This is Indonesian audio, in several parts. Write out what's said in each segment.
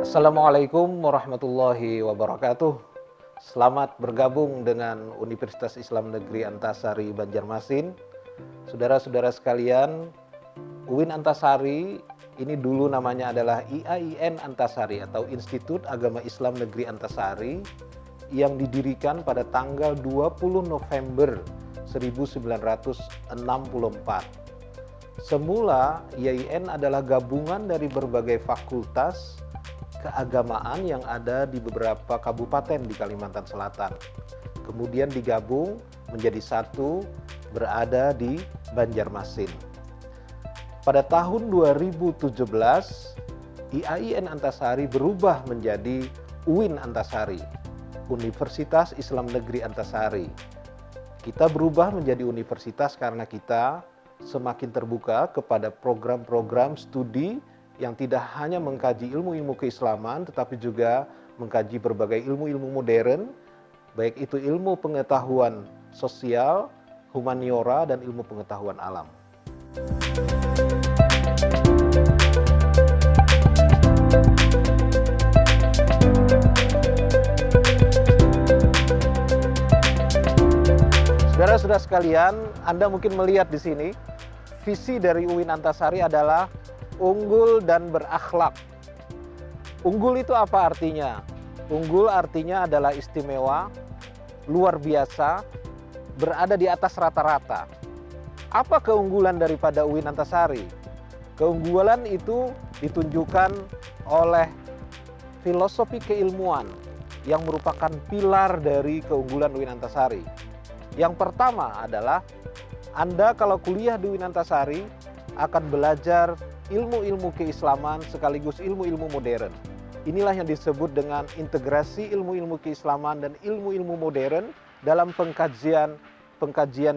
Assalamualaikum warahmatullahi wabarakatuh. Selamat bergabung dengan Universitas Islam Negeri Antasari Banjarmasin. Saudara-saudara sekalian, UIN Antasari ini dulu namanya adalah IAIN Antasari atau Institut Agama Islam Negeri Antasari yang didirikan pada tanggal 20 November 1964. Semula IAIN adalah gabungan dari berbagai fakultas keagamaan yang ada di beberapa kabupaten di Kalimantan Selatan. Kemudian digabung menjadi satu berada di Banjarmasin. Pada tahun 2017, IAIN Antasari berubah menjadi UIN Antasari, Universitas Islam Negeri Antasari. Kita berubah menjadi universitas karena kita semakin terbuka kepada program-program studi yang tidak hanya mengkaji ilmu-ilmu keislaman, tetapi juga mengkaji berbagai ilmu-ilmu modern, baik itu ilmu pengetahuan sosial, humaniora, dan ilmu pengetahuan alam. Saudara-saudara sekalian, Anda mungkin melihat di sini, visi dari UIN Antasari adalah unggul dan berakhlak. Unggul itu apa artinya? Unggul artinya adalah istimewa, luar biasa, berada di atas rata-rata. Apa keunggulan daripada UIN Antasari? Keunggulan itu ditunjukkan oleh filosofi keilmuan yang merupakan pilar dari keunggulan UIN Antasari. Yang pertama adalah Anda kalau kuliah di UIN Antasari akan belajar ilmu-ilmu keislaman sekaligus ilmu-ilmu modern. Inilah yang disebut dengan integrasi ilmu-ilmu keislaman dan ilmu-ilmu modern dalam pengkajian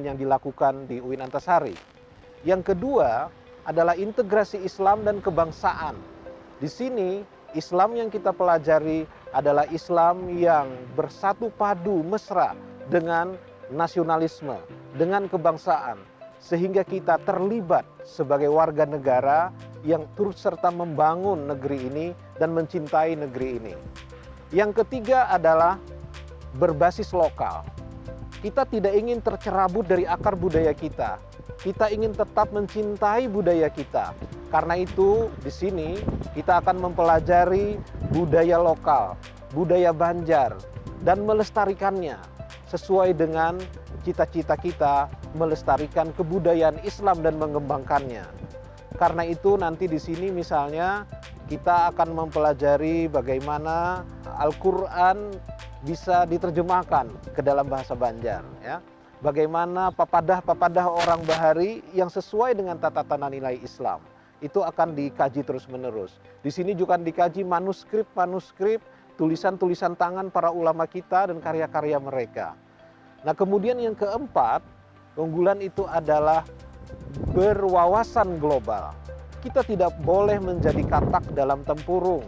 yang dilakukan di UIN Antasari. Yang kedua adalah integrasi Islam dan kebangsaan. Di sini Islam yang kita pelajari adalah Islam yang bersatu padu mesra dengan nasionalisme, dengan kebangsaan, sehingga kita terlibat sebagai warga negara yang turut serta membangun negeri ini dan mencintai negeri ini. Yang ketiga adalah berbasis lokal. Kita tidak ingin tercerabut dari akar budaya kita. Kita ingin tetap mencintai budaya kita. Karena itu di sini kita akan mempelajari budaya lokal, budaya Banjar, dan melestarikannya sesuai dengan cita-cita kita melestarikan kebudayaan Islam dan mengembangkannya. Karena itu nanti di sini misalnya kita akan mempelajari bagaimana Al-Quran bisa diterjemahkan ke dalam bahasa Banjar, ya. Bagaimana papadah-papadah orang Bahari yang sesuai dengan tata tata nilai Islam. Itu akan dikaji terus-menerus. Di sini juga dikaji manuskrip-manuskrip, tulisan-tulisan tangan para ulama kita dan karya-karya mereka. Nah, kemudian yang keempat, keunggulan itu adalah berwawasan global. Kita tidak boleh menjadi katak dalam tempurung.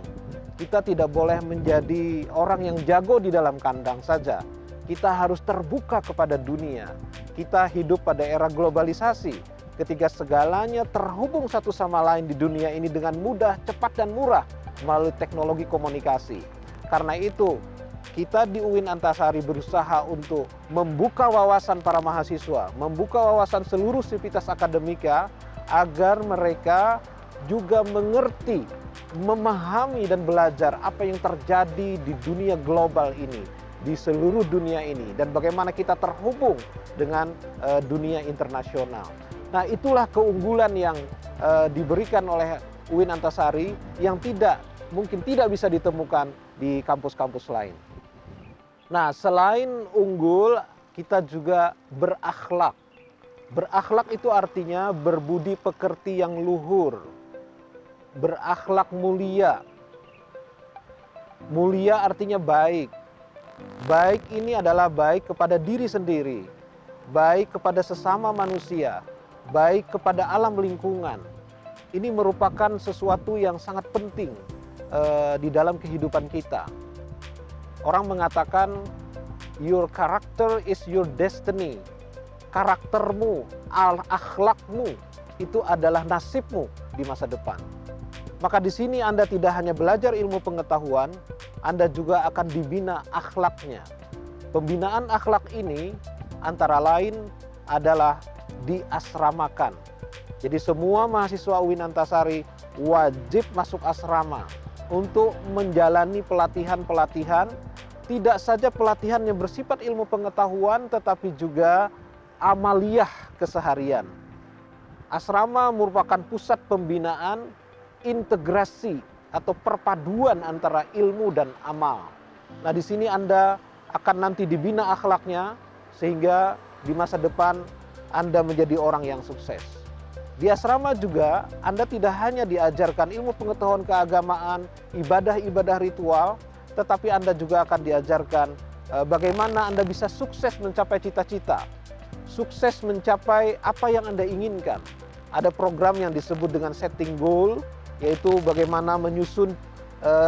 Kita tidak boleh menjadi orang yang jago di dalam kandang saja. Kita harus terbuka kepada dunia. Kita hidup pada era globalisasi, ketika segalanya terhubung satu sama lain di dunia ini dengan mudah, cepat, dan murah melalui teknologi komunikasi. Karena itu, kita di UIN Antasari berusaha untuk membuka wawasan para mahasiswa, membuka wawasan seluruh sivitas akademika agar mereka juga mengerti, memahami dan belajar apa yang terjadi di dunia global ini, di seluruh dunia ini, dan bagaimana kita terhubung dengan dunia internasional. Nah, itulah keunggulan yang diberikan oleh UIN Antasari yang mungkin tidak bisa ditemukan di kampus-kampus lain. Nah, selain unggul, kita juga berakhlak. Berakhlak itu artinya berbudi pekerti yang luhur. Berakhlak mulia. Mulia artinya baik. Baik ini adalah baik kepada diri sendiri, baik kepada sesama manusia, baik kepada alam lingkungan. Ini merupakan sesuatu yang sangat penting di dalam kehidupan kita. Orang mengatakan your character is your destiny. Karaktermu, akhlakmu itu adalah nasibmu di masa depan. Maka di sini Anda tidak hanya belajar ilmu pengetahuan, Anda juga akan dibina akhlaknya. Pembinaan akhlak ini antara lain adalah diasramakan. Jadi semua mahasiswa UIN Antasari wajib masuk asrama untuk menjalani pelatihan-pelatihan, tidak saja pelatihan yang bersifat ilmu pengetahuan, tetapi juga amaliyah keseharian. Asrama merupakan pusat pembinaan integrasi atau perpaduan antara ilmu dan amal. Nah, di sini Anda akan nanti dibina akhlaknya sehingga di masa depan Anda menjadi orang yang sukses. Di asrama juga Anda tidak hanya diajarkan ilmu pengetahuan keagamaan, ibadah-ibadah ritual, tetapi Anda juga akan diajarkan bagaimana Anda bisa sukses mencapai cita-cita, sukses mencapai apa yang Anda inginkan. Ada program yang disebut dengan setting goal, yaitu bagaimana menyusun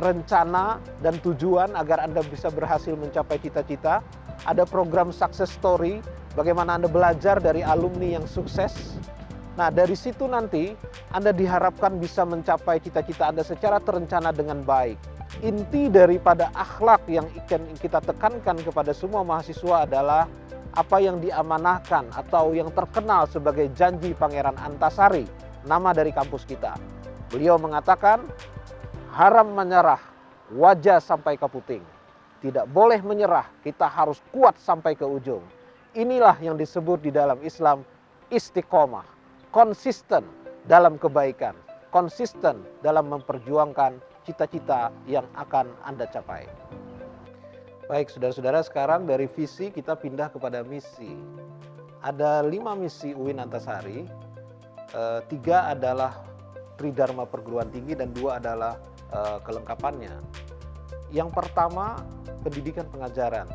rencana dan tujuan agar Anda bisa berhasil mencapai cita-cita. Ada program success story, bagaimana Anda belajar dari alumni yang sukses. Nah, dari situ nanti Anda diharapkan bisa mencapai cita-cita Anda secara terencana dengan baik. Inti daripada akhlak yang kita tekankan kepada semua mahasiswa adalah apa yang diamanahkan atau yang terkenal sebagai janji Pangeran Antasari, nama dari kampus kita. Beliau mengatakan, haram menyerah, wajah sampai ke puting. Tidak boleh menyerah, kita harus kuat sampai ke ujung. Inilah yang disebut di dalam Islam istiqomah, konsisten dalam kebaikan, konsisten dalam memperjuangkan cita-cita yang akan Anda capai. Baik, saudara-saudara, sekarang dari visi kita pindah kepada misi. Ada 5 misi UIN Antasari, 3 adalah Tridharma perguruan tinggi dan 2 adalah kelengkapannya. Yang pertama, pendidikan pengajaran.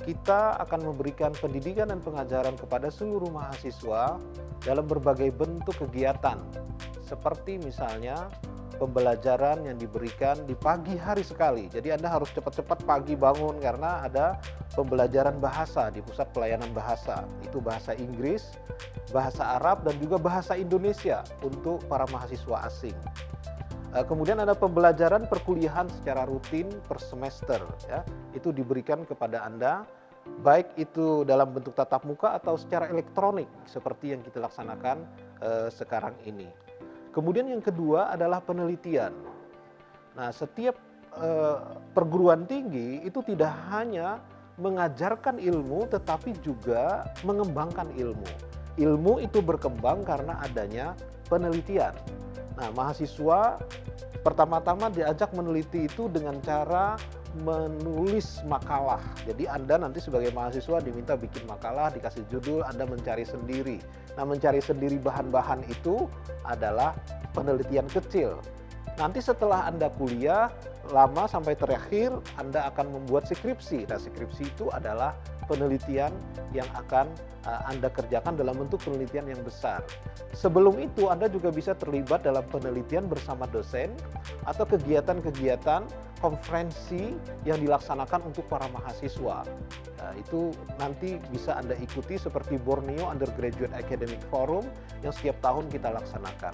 Kita akan memberikan pendidikan dan pengajaran kepada seluruh mahasiswa dalam berbagai bentuk kegiatan, seperti misalnya pembelajaran yang diberikan di pagi hari sekali. Jadi Anda harus cepat-cepat pagi bangun karena ada pembelajaran bahasa di pusat pelayanan bahasa. Itu bahasa Inggris, bahasa Arab, dan juga bahasa Indonesia untuk para mahasiswa asing. Kemudian ada pembelajaran perkuliahan secara rutin per semester, ya. Itu diberikan kepada Anda, baik itu dalam bentuk tatap muka atau secara elektronik seperti yang kita laksanakan sekarang ini. Kemudian yang kedua adalah penelitian. Nah, setiap perguruan tinggi itu tidak hanya mengajarkan ilmu tetapi juga mengembangkan ilmu. Ilmu itu berkembang karena adanya penelitian. Nah, mahasiswa pertama-tama diajak meneliti itu dengan cara menulis makalah. Jadi Anda nanti sebagai mahasiswa diminta bikin makalah, dikasih judul, Anda mencari sendiri. Nah, mencari sendiri bahan-bahan itu adalah penelitian kecil. Nanti setelah Anda kuliah, lama sampai terakhir Anda akan membuat skripsi. Nah, skripsi itu adalah penelitian yang akan Anda kerjakan dalam bentuk penelitian yang besar. Sebelum itu Anda juga bisa terlibat dalam penelitian bersama dosen atau kegiatan-kegiatan konferensi yang dilaksanakan untuk para mahasiswa. Nah, itu nanti bisa Anda ikuti seperti Borneo Undergraduate Academic Forum yang setiap tahun kita laksanakan.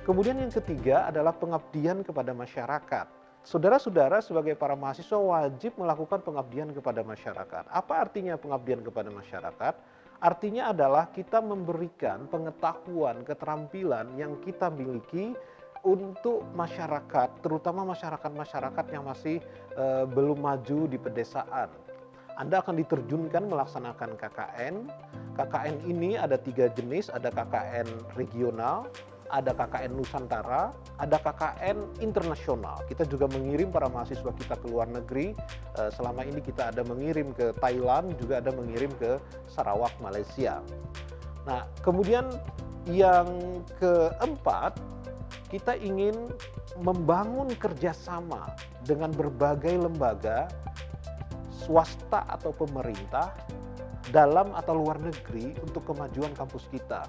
Kemudian yang ketiga adalah pengabdian kepada masyarakat. Saudara-saudara sebagai para mahasiswa wajib melakukan pengabdian kepada masyarakat. Apa artinya pengabdian kepada masyarakat? Artinya adalah kita memberikan pengetahuan, keterampilan yang kita miliki untuk masyarakat, terutama masyarakat-masyarakat yang masih belum maju di pedesaan. Anda akan diterjunkan melaksanakan KKN. KKN ini ada 3 jenis, ada KKN regional, ada KKN Nusantara, ada KKN internasional. Kita juga mengirim para mahasiswa kita ke luar negeri. Selama ini kita ada mengirim ke Thailand, juga ada mengirim ke Sarawak, Malaysia. Nah, kemudian yang keempat, kita ingin membangun kerjasama dengan berbagai lembaga, swasta atau pemerintah, dalam atau luar negeri untuk kemajuan kampus kita.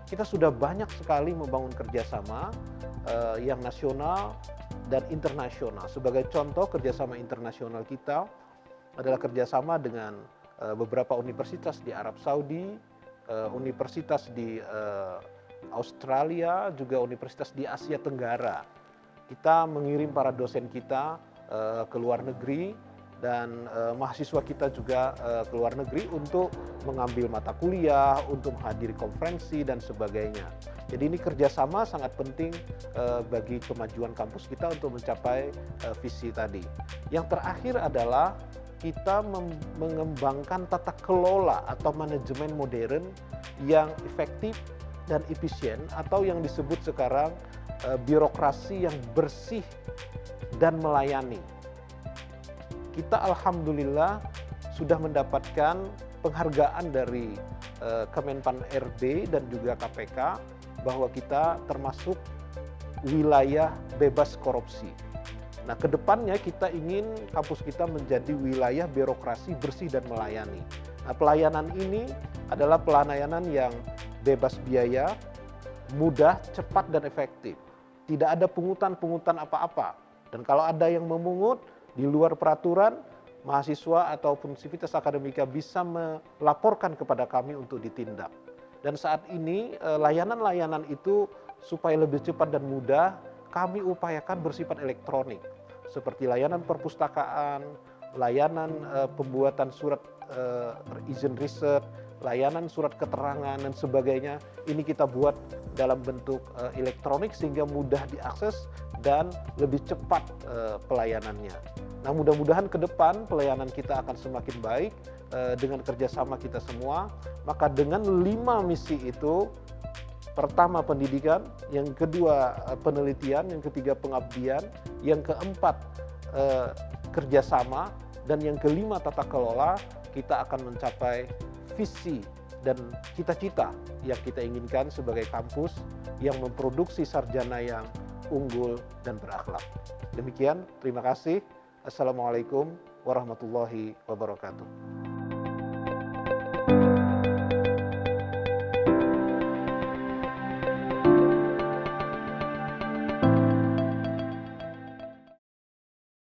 Kita sudah banyak sekali membangun kerjasama yang nasional dan internasional. Sebagai contoh, kerjasama internasional kita adalah kerjasama dengan beberapa universitas di Arab Saudi, universitas di Australia, juga universitas di Asia Tenggara. Kita mengirim para dosen kita ke luar negeri dan mahasiswa kita juga ke luar negeri untuk mengambil mata kuliah, untuk menghadiri konferensi dan sebagainya. Jadi ini kerjasama sangat penting bagi kemajuan kampus kita untuk mencapai visi tadi. Yang terakhir adalah kita mengembangkan tata kelola atau manajemen modern yang efektif dan efisien, atau yang disebut sekarang birokrasi yang bersih dan melayani. Kita alhamdulillah sudah mendapatkan penghargaan dari Kemenpan RB dan juga KPK bahwa kita termasuk wilayah bebas korupsi. Nah, kedepannya kita ingin kampus kita menjadi wilayah birokrasi bersih dan melayani. Nah, pelayanan ini adalah pelayanan yang bebas biaya, mudah, cepat, dan efektif. Tidak ada pungutan-pungutan apa-apa. Dan kalau ada yang memungut di luar peraturan, mahasiswa ataupun sivitas akademika bisa melaporkan kepada kami untuk ditindak. Dan saat ini layanan-layanan itu supaya lebih cepat dan mudah, kami upayakan bersifat elektronik. Seperti layanan perpustakaan, layanan pembuatan surat izin riset, layanan surat keterangan dan sebagainya. Ini kita buat dalam bentuk elektronik sehingga mudah diakses dan lebih cepat pelayanannya. Nah, mudah-mudahan ke depan pelayanan kita akan semakin baik dengan kerjasama kita semua. Maka dengan 5 misi itu, pertama pendidikan, yang kedua penelitian, yang ketiga pengabdian, yang keempat kerjasama, dan yang kelima tata kelola, kita akan mencapai visi dan cita-cita yang kita inginkan sebagai kampus yang memproduksi sarjana yang unggul dan berakhlak. Demikian, terima kasih. Assalamualaikum warahmatullahi wabarakatuh.